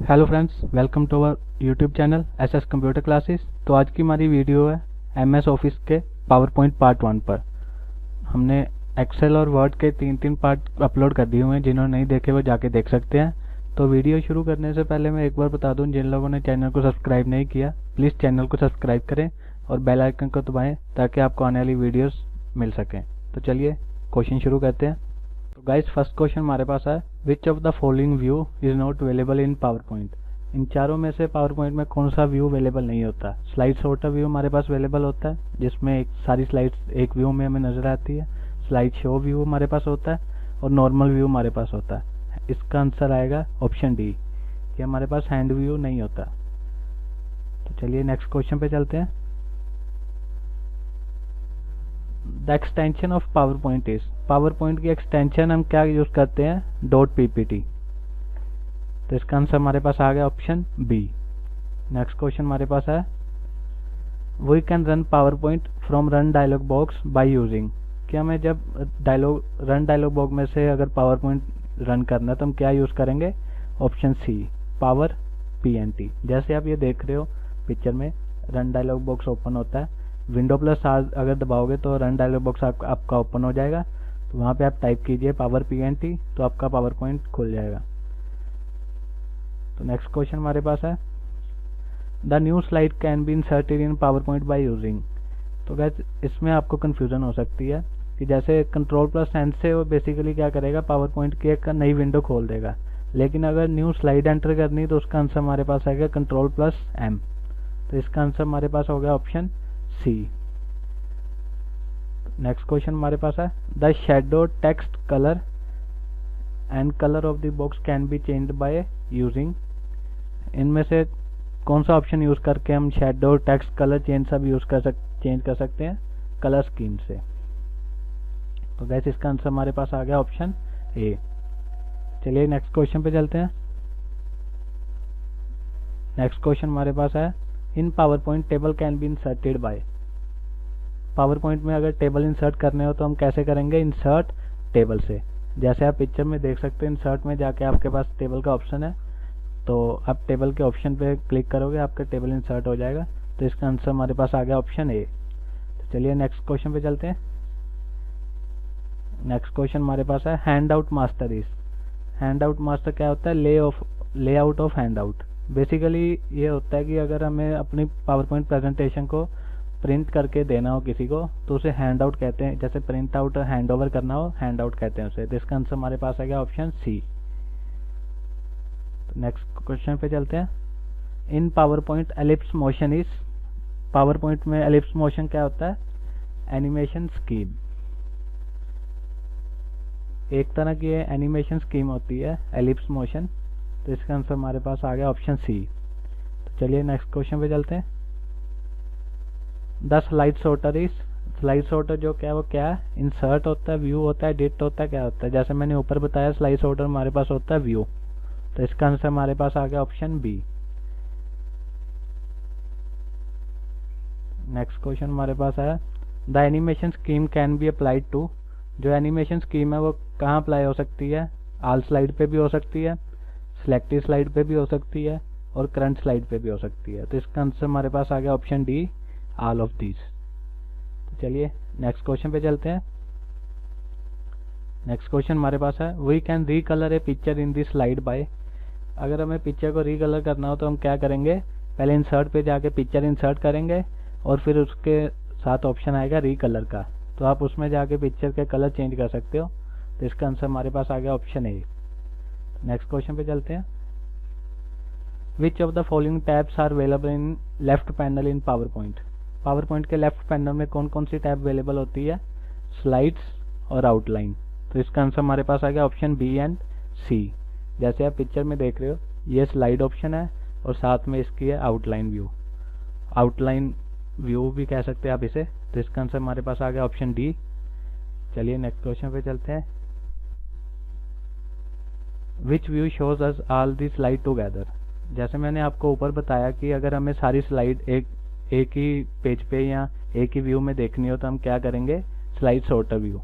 Hello friends, welcome to our YouTube channel SS computer classes. तो आज की हमारी वीडियो है एमएस ऑफिस के पावर पॉइंट पार्ट 1 पर। हमने एक्सेल और वर्ड के तीन पार्ट अपलोड कर दिए हुए हैं, जिन्होंने नहीं देखे वो जाके देख सकते हैं। तो वीडियो शुरू करने से पहले मैं एक बार बता दूं, जिन लोगों ने चैनल को सब्सक्राइब नहीं किया प्लीज़ चैनल को सब्सक्राइब करें और बेल आइकन को दबाएँ ताकि आपको आने वाली वीडियोज़ मिल सकें। तो चलिए क्वेश्चन शुरू करते हैं। तो गाइस, फर्स्ट क्वेश्चन हमारे पास है, which of the following view is not available in power point. इन चारों में से पावर पॉइंट में कौन सा व्यू अवेलेबल नहीं होता। स्लाइड सॉर्टर व्यू हमारे पास अवेलेबल होता है, जिसमें सारी स्लाइड्स एक व्यू में हमें नजर आती है। स्लाइड शो व्यू हमारे पास होता है और नॉर्मल व्यू हमारे पास होता है। इसका आंसर आएगा ऑप्शन डी, कि हमारे पास हैंड व्यू नहीं होता। तो चलिए नेक्स्ट क्वेश्चन पे चलते हैं। The extension of power point is, power point की एक्सटेंशन हम क्या यूज करते हैं, .ppt। तो इसका आंसर हमारे पास आ गया ऑप्शन बी। नेक्स्ट क्वेश्चन हमारे पास है, we can run power point from run dialog box by using. क्या हमें जब रन डायलॉग बॉक्स में से अगर पावर पॉइंट रन करना है तो हम क्या यूज करेंगे, ऑप्शन सी, पावर pnt। जैसे आप ये देख रहे हो पिक्चर में, रन डायलॉग बॉक्स ओपन होता है, विंडो प्लस आर अगर दबाओगे तो रन डायलॉग बॉक्स आपका ओपन हो जाएगा। तो वहाँ पे आप टाइप कीजिए पावर pnt, तो आपका पावर पॉइंट खुल जाएगा। तो नेक्स्ट क्वेश्चन हमारे पास है, the new slide can be inserted in power point by using. तो गाइस, इसमें आपको कंफ्यूजन हो सकती है कि जैसे कंट्रोल+N से वो बेसिकली क्या करेगा, पावर पॉइंट की एक नई विंडो खोल देगा, लेकिन अगर न्यू स्लाइड एंटर करनी तो उसका आंसर हमारे पास आएगा कंट्रोल+M। तो इसका आंसर हमारे पास हो गया ऑप्शन सी। नेक्स्ट क्वेश्चन हमारे पास है, the shadow text colour and colour of the box can be changed by using. इनमें से कौन सा ऑप्शन यूज करके हम शेडो टेक्स्ट कलर चेंज सब चेंज कर सकते हैं, कलर स्कीम से। तो गैस इसका आंसर हमारे पास आ गया ऑप्शन ए। चलिए नेक्स्ट क्वेश्चन पे चलते हैं। नेक्स्ट क्वेश्चन हमारे पास है, in power point table can be inserted by. PowerPoint में अगर टेबल इंसर्ट करने हो तो हम कैसे करेंगे, इंसर्ट टेबल से। जैसे आप पिक्चर में देख सकते हैं, इंसर्ट में जाके आपके पास टेबल का ऑप्शन है, तो आप टेबल के ऑप्शन पे क्लिक करोगे, आपका टेबल इंसर्ट हो जाएगा। तो इसका आंसर हमारे पास आ गया ऑप्शन ए। तो चलिए नेक्स्ट क्वेश्चन पे चलते हैं। नेक्स्ट क्वेश्चन हमारे पास है, hand out master is. Hand out master क्या होता है, layout of hand out. Basically ये होता है कि अगर हमें अपनी पावर पॉइंट प्रेजेंटेशन को प्रिंट करके देना हो किसी को तो उसे हैंड आउट कहते हैं। जैसे प्रिंट आउट हैंड ओवर करना हो, हैंड आउट कहते हैं उसे। तो इसका आंसर हमारे पास आ गया ऑप्शन सी। नेक्स्ट क्वेश्चन पे चलते हैं। In power point ellipse motion is. PowerPoint में एलिप्स मोशन क्या होता है, एनिमेशन स्कीम। एक तरह की एनिमेशन स्कीम होती है एलिप्स मोशन। तो इसका आंसर हमारे पास आ गया ऑप्शन सी। तो चलिए नेक्स्ट क्वेश्चन पे चलते हैं। The slide sorter is. Slide sorter जो क्या है, वो क्या है, इंसर्ट होता है, व्यू होता है, एडिट होता है, क्या होता है। जैसे मैंने ऊपर बताया, स्लाइड सॉर्टर हमारे पास होता है व्यू। तो इसका आंसर हमारे पास आ गया ऑप्शन बी। नेक्स्ट क्वेश्चन हमारे पास है, the animation scheme can be applied to. जो एनिमेशन स्कीम है वो कहाँ अप्लाई हो सकती है, ऑल स्लाइड पे भी हो सकती है, सिलेक्टेड स्लाइड पे भी हो सकती है और करंट स्लाइड पे भी हो सकती है। तो इसका आंसर हमारे पास आ गया option D, all of these. तो चलिए नेक्स्ट क्वेश्चन पे चलते हैं। नेक्स्ट क्वेश्चन हमारे पास है, we can recolour a picture in this slide by. अगर हमें पिक्चर को रीकलर करना हो तो हम क्या करेंगे, पहले इंसर्ट पे जाके पिक्चर इंसर्ट करेंगे और फिर उसके साथ ऑप्शन आएगा रीकलर का। तो आप उसमें जाके पिक्चर के कलर चेंज कर सकते हो। तो इसका आंसर हमारे पास आ गया ऑप्शन ए। नेक्स्ट क्वेश्चन पे चलते हैं। Which of the following tabs are available in left panel in power point. Power point के लेफ्ट पैनल में कौन कौन सी टैब अवेलेबल होती है, स्लाइड्स और आउटलाइन। तो इसका आंसर हमारे पास आ गया ऑप्शन बी एंड सी। जैसे आप पिक्चर में देख रहे हो, ये स्लाइड ऑप्शन है और साथ में इसकी है आउटलाइन व्यू। आउटलाइन व्यू भी कह सकते हैं आप इसे। तो इसका आंसर हमारे पास आ गया ऑप्शन डी। चलिए नेक्स्ट क्वेश्चन पे चलते हैं। Which view shows us all the slide together. जैसे मैंने आपको ऊपर बताया कि अगर हमें सारी स्लाइड एक ही पेज पे या एक ही व्यू में देखनी हो तो हम क्या करेंगे, स्लाइड सॉर्टर व्यू।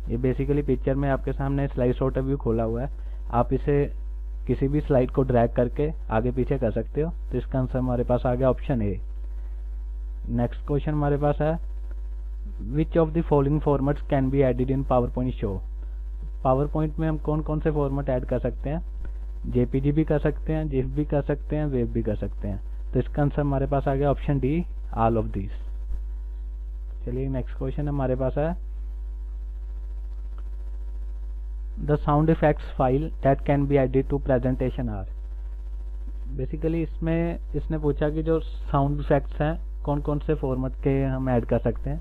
ये बेसिकली पिक्चर में आपके सामने स्लाइड सॉर्टर व्यू खोला हुआ है। आप इसे किसी भी स्लाइड को ड्रैग करके आगे पीछे कर सकते हो। तो इसका आंसर हमारे पास आ गया ऑप्शन ए। नेक्स्ट क्वेश्चन हमारे पास है which of the following formats can be added in power point show. Power point में हम कौन कौन से फॉर्मेट ऐड कर सकते हैं? जेपीजी भी कर सकते हैं, जिफ भी कर सकते हैं, वेव भी कर सकते हैं। तो इसका आंसर हमारे पास आ गया option D, all of this. चलिए नेक्स्ट क्वेश्चन हमारे पास है the sound effects file that can be added to presentation are. Basically इसमें इसने पूछा कि जो साउंड इफेक्ट्स हैं कौन कौन से फॉर्मेट के हम ऐड कर सकते हैं।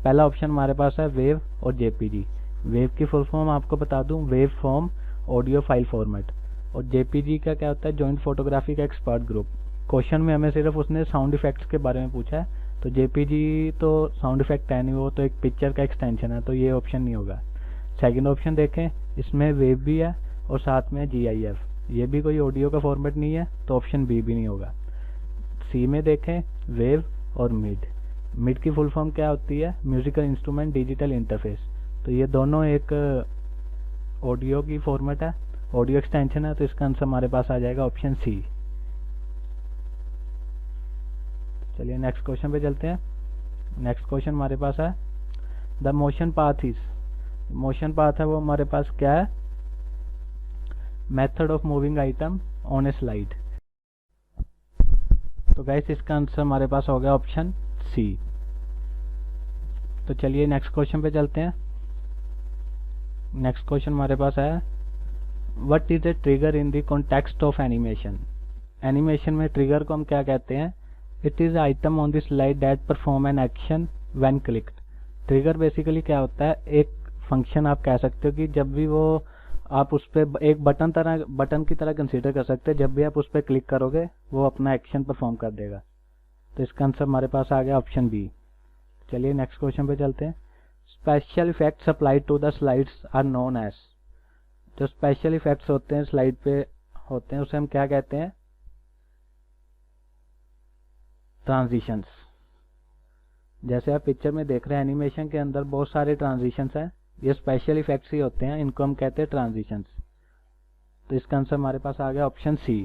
पहला ऑप्शन हमारे पास है वेव और जेपीजी। वेव की फुल फॉर्म आपको बता दूं, wave form audio file format. और जेपीजी का क्या होता है? Joint photographic expert group. Question में हमें सिर्फ उसने साउंड इफेक्ट्स के बारे में पूछा है, तो जेपीजी तो साउंड इफेक्ट है नहीं, वो तो एक पिक्चर का एक्सटेंशन है, तो ये ऑप्शन नहीं होगा। सेकंड ऑप्शन देखें, इसमें वेव भी है और साथ में जीआईएफ, ये भी कोई ऑडियो का फॉर्मेट नहीं है, तो ऑप्शन बी भी नहीं होगा। सी में देखें वेव और मिड। मिड की फुल फॉर्म क्या होती है? Musical instrument digital interface. तो ये दोनों एक ऑडियो की फॉर्मेट है, ऑडियो एक्सटेंशन है, तो इसका आंसर हमारे पास आ जाएगा ऑप्शन सी। चलिए नेक्स्ट क्वेश्चन पे चलते हैं। नेक्स्ट क्वेश्चन हमारे पास है the motion path is. Motion path है वो हमारे पास क्या है? Method of moving item on A slide. तो गाइस इसका आंसर हमारे पास हो गया ऑप्शन सी। तो चलिए नेक्स्ट क्वेश्चन पे चलते हैं। नेक्स्ट क्वेश्चन हमारे पास है what is a trigger in the context of animation. Animation में ट्रिगर को हम क्या कहते हैं? It is item on the slide that perform an action when clicked. Trigger basically क्या होता है? एक फंक्शन आप कह सकते हो कि जब भी वो आप उस पर एक बटन की तरह कंसीडर कर सकते हैं, जब भी आप उस पर क्लिक करोगे वो अपना एक्शन परफॉर्म कर देगा। तो इसका आंसर हमारे पास आ गया ऑप्शन बी। चलिए नेक्स्ट क्वेश्चन पे चलते हैं। Special effects applied to the slides are known as. जो स्पेशल इफेक्ट्स होते हैं स्लाइड पे होते हैं उसे हम क्या कहते हैं? ट्रांजिशंस। जैसे आप पिक्चर में देख रहे हैं एनिमेशन के अंदर बहुत सारे ट्रांजिशंस हैं, ये स्पेशल इफेक्ट्स ही होते हैं, इनको हम कहते हैं ट्रांजिशंस। तो इसका आंसर हमारे पास आ गया ऑप्शन सी।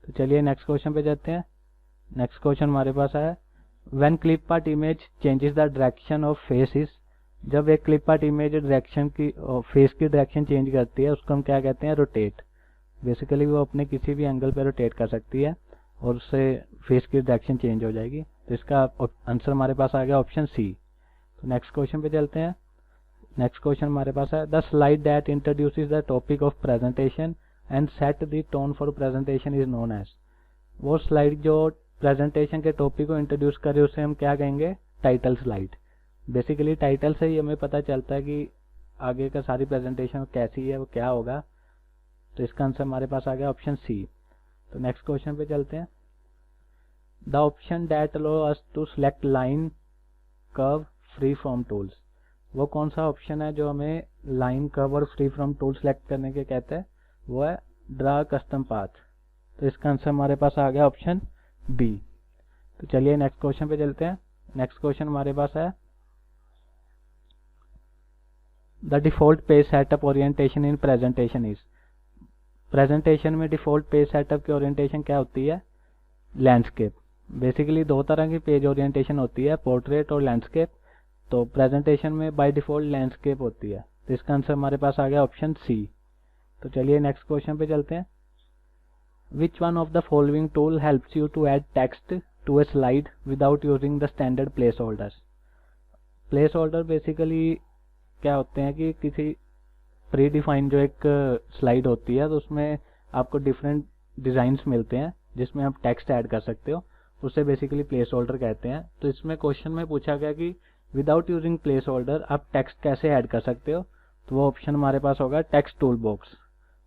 तो चलिए नेक्स्ट क्वेश्चन पे जाते हैं। नेक्स्ट क्वेश्चन हमारे पास है when clip art image changes the direction of faces. जब एक क्लिप आर्ट इमेज डायरेक्शन की फेस की डायरेक्शन चेंज करती है उसको हम क्या कहते हैं? रोटेट। बेसिकली वो अपने किसी भी एंगल पे रोटेट कर सकती है और उससे फेस की डायरेक्शन चेंज हो जाएगी। तो इसका आंसर हमारे पास आ गया ऑप्शन सी। तो नेक्स्ट क्वेश्चन पे चलते हैं। नेक्स्ट क्वेश्चन हमारे पास है the slide that introduces the topic of presentation and set the tone for presentation is known as. वो स्लाइड जो प्रेजेंटेशन के टॉपिक को इंट्रोड्यूस करे उसे हम क्या कहेंगे? Title slide. बेसिकली टाइटल से ही हमें पता चलता है कि आगे का सारी प्रेजेंटेशन कैसी है, वो क्या होगा। तो इसका आंसर हमारे पास आ गया ऑप्शन सी। तो नेक्स्ट क्वेश्चन पे चलते हैं। The option that allow us to select line curve free from tools. वो कौन सा ऑप्शन है जो हमें लाइन कर्व और फ्री फ्रॉम टूल सेलेक्ट करने के कहते हैं? वो है ड्रा कस्टम पाथ। तो इसका आंसर हमारे पास आ गया ऑप्शन बी। तो चलिए नेक्स्ट क्वेश्चन पे चलते हैं। नेक्स्ट क्वेश्चन हमारे पास है the default page setup orientation in presentation is. Presentation में डिफॉल्ट पेज सेटअप की ओरिएंटेशन क्या होती है? लैंडस्केप। बेसिकली दो तरह की पेज ओरिएंटेशन होती है, पोर्ट्रेट और लैंडस्केप। तो प्रेजेंटेशन में बाय डिफॉल्ट लैंडस्केप होती है। तो इसका आंसर हमारे पास आ गया ऑप्शन सी। तो चलिए नेक्स्ट क्वेश्चन पे चलते हैं। Which one of the following tool helps you to add text to a slide without using the standard place holders. Place holder basically क्या होते हैं कि किसी प्री डिफाइंड जो एक स्लाइड होती है तो उसमें आपको डिफरेंट डिजाइन्स मिलते हैं जिसमें आप टेक्स्ट ऐड कर सकते हो, उसे बेसिकली प्लेस होल्डर कहते हैं। तो इसमें क्वेश्चन में पूछा गया कि विदाउट यूजिंग प्लेस होल्डर आप टेक्स्ट कैसे ऐड कर सकते हो, तो वो ऑप्शन हमारे पास होगा टेक्स्ट टूल बॉक्स।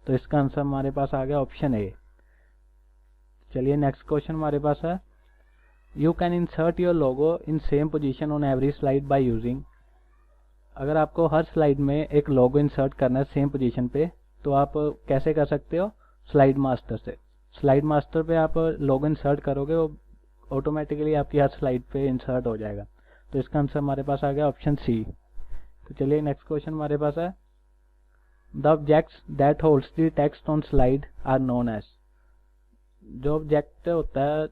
तो इसका आंसर हमारे पास आ गया ऑप्शन ए। चलिए नेक्स्ट क्वेश्चन हमारे पास है you can insert your logo in same position on every slide bye using. अगर आपको हर स्लाइड में एक लोगो इंसर्ट करना है सेम पोजीशन पे, तो आप कैसे कर सकते हो? स्लाइड मास्टर से। स्लाइड मास्टर पे आप लोगो इंसर्ट करोगे, वो ऑटोमेटिकली आपकी हर स्लाइड पे इंसर्ट हो जाएगा। तो इसका आंसर हमारे पास आ गया ऑप्शन सी। तो चलिए नेक्स्ट क्वेश्चन हमारे पास है the objects that holds the text on slide are known as. जो ऑब्जेक्ट होता है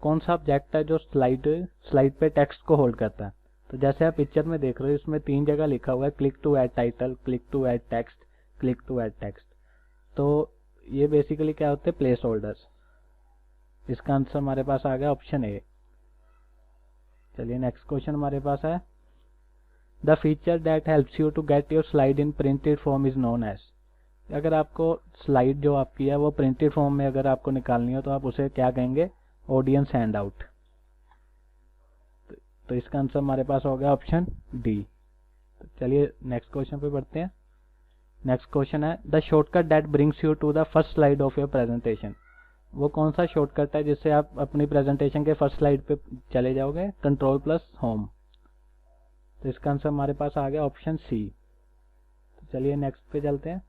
कौन सा ऑब्जेक्ट है जो स्लाइड पे टेक्स्ट को होल्ड करता है। तो जैसे आप पिक्चर में देख रहे हो इसमें 3 जगह लिखा हुआ है click to add title, click to add text, click to add text. तो ये बेसिकली क्या होते हैं, प्लेस होल्डर्स। इसका आंसर हमारे पास आ गया ऑप्शन ए। चलिए नेक्स्ट क्वेश्चन हमारे पास है the feature that helps you to get your slide in printed form is known as. अगर आपको स्लाइड जो आपकी है वो प्रिंटेड फॉर्म में अगर आपको निकालनी हो तो आप उसे क्या कहेंगे, ऑडियंस हैंड आउट। तो इसका आंसर हमारे पास हो गया ऑप्शन डी। तो चलिए नेक्स्ट क्वेश्चन पे बढ़ते हैं। नेक्स्ट क्वेश्चन है the shortcut that brings you to the first slide of your presentation. वो कौन सा शॉर्टकट है जिससे आप अपनी प्रेजेंटेशन के फर्स्ट स्लाइड पे चले जाओगे, कंट्रोल प्लस होम। तो इसका आंसर हमारे पास आ गया ऑप्शन सी। तो चलिए नेक्स्ट पे चलते हैं।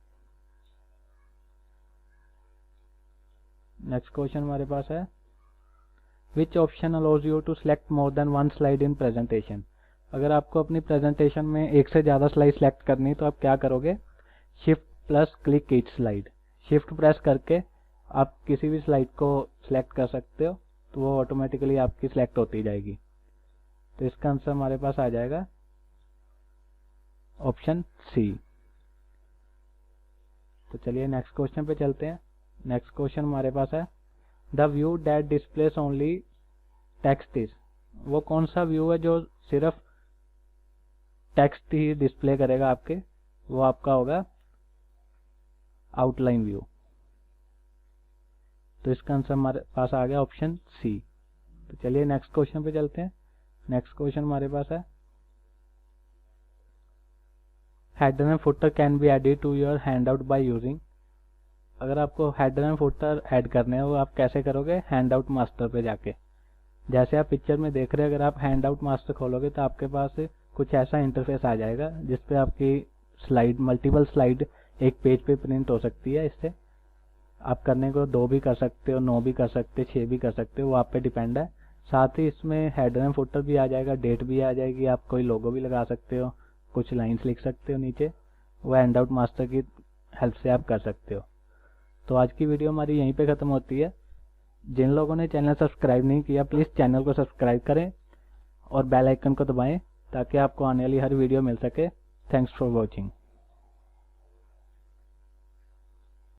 नेक्स्ट क्वेश्चन हमारे पास है which option allows you to select more than one slide in presentation. अगर आपको अपनी प्रेजेंटेशन में एक से ज़्यादा स्लाइड सेलेक्ट करनी तो आप क्या करोगे, shift plus click each slide. Shift press करके आप किसी भी स्लाइड को सिलेक्ट कर सकते हो तो वो ऑटोमेटिकली आपकी सिलेक्ट होती जाएगी। तो इसका आंसर हमारे पास आ जाएगा ऑप्शन सी। तो चलिए नेक्स्ट क्वेश्चन पे चलते हैं। नेक्स्ट क्वेश्चन हमारे पास है the view that displace only text is. वो कौन सा व्यू है जो सिर्फ टेक्स्ट ही डिस्प्ले करेगा आपके, वो आपका होगा आउटलाइन व्यू। तो इसका आंसर हमारे पास आ गया ऑप्शन सी। तो चलिए नेक्स्ट क्वेश्चन पे चलते हैं। नेक्स्ट क्वेश्चन हमारे पास है header and footer can be added to your handout by using. अगर आपको हेडर एंड फुटर ऐड करने हैं वो आप कैसे करोगे, हैंडआउट मास्टर पे जाके। जैसे आप पिक्चर में देख रहे हैं, अगर आप हैंडआउट मास्टर खोलोगे तो आपके पास कुछ ऐसा इंटरफेस आ जाएगा जिसपे आपकी स्लाइड, मल्टीपल स्लाइड एक पेज पे प्रिंट हो सकती है। इससे आप करने को 2 भी कर सकते हो, 9 भी कर सकते हो, 6 भी कर सकते हो, वो आप पे डिपेंड है। साथ ही इसमें हेडर एंड फुटर भी आ जाएगा, डेट भी आ जाएगी, आप कोई लोगो भी लगा सकते हो, कुछ लाइंस लिख सकते हो नीचे, वो हैंडआउट मास्टर की हेल्प से आप कर सकते हो। तो आज की वीडियो हमारी यहीं पे ख़त्म होती है। जिन लोगों ने चैनल सब्सक्राइब नहीं किया प्लीज़ चैनल को सब्सक्राइब करें और बेल आइकन को दबाएं ताकि आपको आने वाली हर वीडियो मिल सके। Thanks for watching.